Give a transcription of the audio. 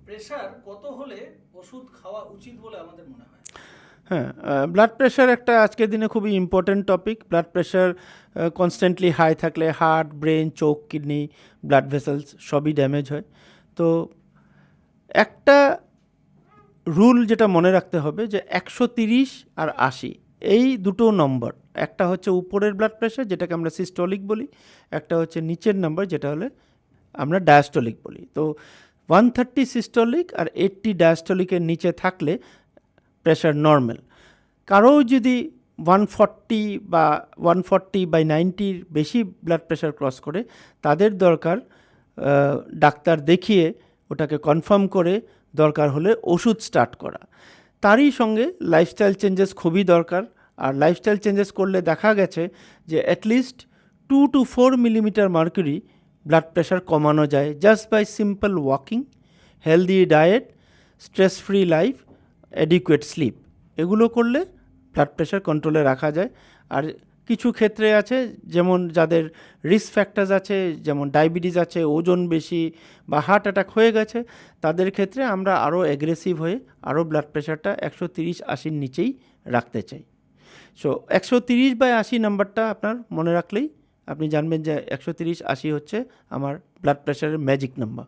Pressure কত হলে ওষুধ খাওয়া উচিত বলে আমাদের মনে হয়? হ্যাঁ, ব্লাড প্রেশার একটা আজকের দিনে খুবই important topic. Blood pressure constantly high থাকলে হার্ট, ব্রেন, চোখ, কিডনি, ব্লাড ভেসেলস সবই ড্যামেজ হয়। তো একটা রুল যেটা মনে রাখতে হবে যে 130 আর 80 এই দুটো নম্বর, একটা হচ্ছে উপরের ব্লাড প্রেশার যেটাকে আমরা সিস্টোলিক বলি, একটা হচ্ছে নিচের নাম্বার যেটা হলে আমরা ডায়াস্টোলিক বলি। তো 130 সিস্টোলিক আর 80 ডায়াস্টোলিকের নিচে থাকলে প্রেশার নর্মাল। কারো যদি 140 বা 140/90 বেশি ব্লাড প্রেশার ক্রস করে, তাদের দরকার ডাক্তার দেখিয়ে ওটাকে কনফার্ম করে দরকার হলে ওষুধ স্টার্ট করা। তারই সঙ্গে লাইফস্টাইল চেঞ্জেস খুবই দরকার। আর লাইফস্টাইল চেঞ্জেস করলে দেখা গেছে যে at least 2 to 4 millimetre mercury blood pressure কমানো যায় just by simple walking, healthy diet, stress free life, adequate sleep. এগুলো করলে ব্লাড প্রেশার কন্ট্রোলে রাখা যায়। আর কিছু ক্ষেত্রে আছে, যেমন যাদের রিস্ক ফ্যাক্টরস আছে, যেমন ডায়াবেটিস আছে, ওজন বেশি বা হার্ট অ্যাটাক হয়ে গেছে, তাদের ক্ষেত্রে আমরা আরও অ্যাগ্রেসিভ হয়ে আরও ব্লাড প্রেশারটা 130/80 নিচেই রাখতে চাই। সো 130/80 নাম্বারটা আপনার মনে রাখলেই আপনি জানবেন যে 130/80 হচ্ছে আমার ব্লাড প্রেশারের ম্যাজিক নাম্বার।